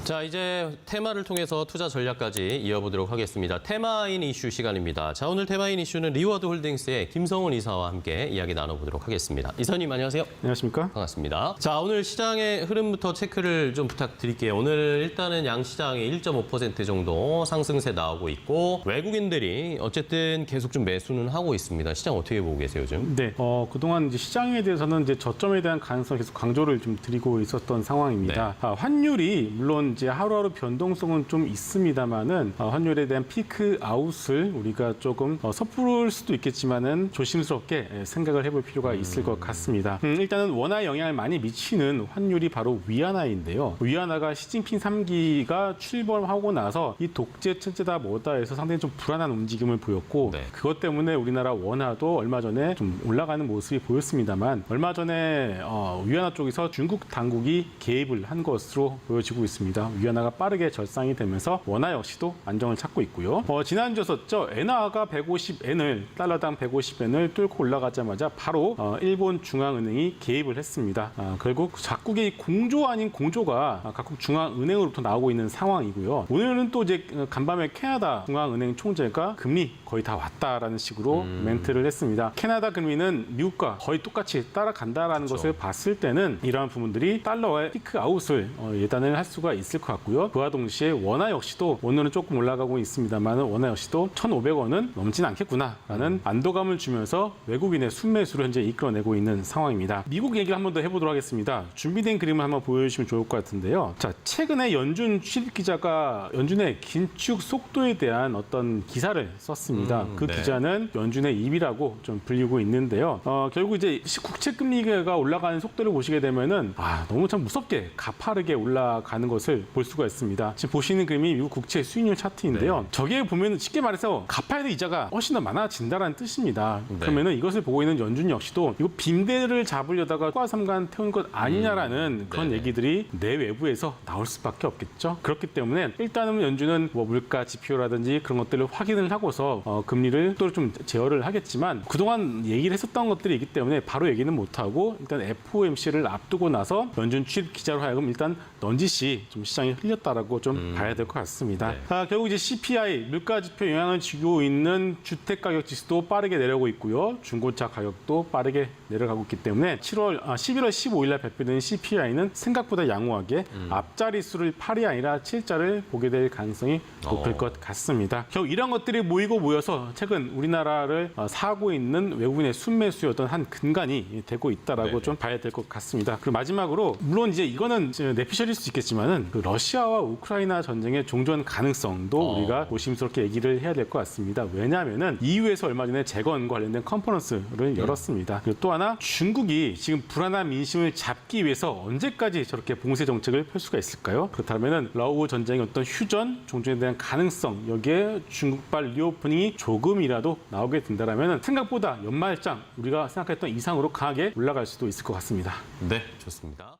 자, 이제 테마를 통해서 투자 전략까지 이어보도록 하겠습니다. 테마인 이슈 시간입니다. 자, 오늘 테마인 이슈는 리워드 홀딩스의 김성훈 이사와 함께 이야기 나눠보도록 하겠습니다. 이사님 안녕하세요. 안녕하십니까? 반갑습니다. 자, 오늘 시장의 흐름부터 체크를 좀 부탁드릴게요. 오늘 일단은 양시장이 1.5% 정도 상승세 나오고 있고 외국인들이 어쨌든 계속 좀 매수는 하고 있습니다. 시장 어떻게 보고 계세요, 요즘? 네, 그동안 이제 시장에 대해서는 이제 저점에 대한 가능성 계속 강조를 좀 드리고 있었던 상황입니다. 네. 환율이 물론 이제 하루하루 변동성은 좀 있습니다만은 환율에 대한 피크 아웃을 우리가 조금 섣부를 수도 있겠지만은 조심스럽게 생각을 해볼 필요가 있을 것 같습니다. 일단은 원화에 영향을 많이 미치는 환율이 바로 위안화인데요. 위안화가 시진핑 3기가 출범하고 나서 이 독재 체제다 뭐다 해서 상당히 좀 불안한 움직임을 보였고 네. 그것 때문에 우리나라 원화도 얼마 전에 좀 올라가는 모습이 보였습니다만 얼마 전에 위안화 쪽에서 중국 당국이 개입을 한 것으로 보여지고 있습니다. 위안화가 빠르게 절상이 되면서 원화 역시도 안정을 찾고 있고요. 지난주였었죠. 엔화가 150엔을 달러당 150엔을 뚫고 올라가자마자 바로 일본 중앙은행이 개입을 했습니다. 결국 각국의 공조 아닌 공조가 각국 중앙은행으로부터 나오고 있는 상황이고요. 오늘은 또 이제 간밤에 캐나다 중앙은행 총재가 금리 거의 다 왔다라는 식으로 멘트를 했습니다. 캐나다 금리는 미국과 거의 똑같이 따라간다라는 그렇죠. 것을 봤을 때는 이러한 부분들이 달러의 피크 아웃을 예단을 할 수가 있을 것 같고요. 그와 동시에 원화 역시도 오늘은 조금 올라가고 있습니다만 원화 역시도 1,500원은 넘진 않겠구나라는 안도감을 주면서 외국인의 순매수를 현재 이끌어내고 있는 상황입니다. 미국 얘기를 한 번 더 해보도록 하겠습니다. 준비된 그림을 한번 보여주시면 좋을 것 같은데요. 자, 최근에 연준 취입 기자가 연준의 긴축 속도에 대한 어떤 기사를 썼습니다. 그 네. 기자는 연준의 입이라고 좀 불리고 있는데요. 결국 이제 국채 금리가 올라가는 속도를 보시게 되면은 너무 참 무섭게 가파르게 올라가는 것을 볼 수가 있습니다. 지금 보시는 그림이 미국 국채 수익률 차트인데요. 네. 저게 보면 쉽게 말해서 갚아야 될 이자가 훨씬 더 많아진다는 뜻입니다. 네. 그러면은 이것을 보고 있는 연준 역시도 이거 빈대를 잡으려다가 과삼간 태운 것 아니냐라는 그런 네네. 얘기들이 내외부에서 나올 수밖에 없겠죠. 그렇기 때문에 일단은 연준은 뭐 물가 지표라든지 그런 것들을 확인을 하고서 금리를 또 좀 제어를 하겠지만 그동안 얘기를 했었던 것들이 있기 때문에 바로 얘기는 못하고 일단 FOMC를 앞두고 나서 연준 취입 기자로 하여금 일단 넌지시 좀 시장이 흘렸다라고 좀 봐야 될 것 같습니다. 네. 결국 이제 CPI 물가 지표 영향을 주고 있는 주택 가격 지수도 빠르게 내려오고 있고요. 중고차 가격도 빠르게 내려가고 있기 때문에 11월 15일 날 발표된 CPI는 생각보다 양호하게 앞자리수를 8이 아니라 7자를 보게 될 가능성이 높을 것 같습니다. 결국 이런 것들이 모이고 모여서 최근 우리나라를 사고 있는 외국인의 순매수였던 한 근간이 되고 있다라고 네네. 좀 봐야 될 것 같습니다. 그리고 마지막으로 물론 이제 이거는 내피셜일 수 있겠지만은 그 러시아와 우크라이나 전쟁의 종전 가능성도 우리가 조심스럽게 얘기를 해야 될 것 같습니다. 왜냐하면은 EU에서 얼마 전에 재건과 관련된 컨퍼런스를 열었습니다. 그리고 또 하나 중국이 지금 불안한 민심을 잡기 위해서 언제까지 저렇게 봉쇄 정책을 펼 수가 있을까요? 그렇다면은 러우 전쟁의 어떤 휴전, 종전에 대한 가능성 여기에 중국발 리오프닝이 조금이라도 나오게 된다라면은 생각보다 연말장 우리가 생각했던 이상으로 강하게 올라갈 수도 있을 것 같습니다. 네, 좋습니다.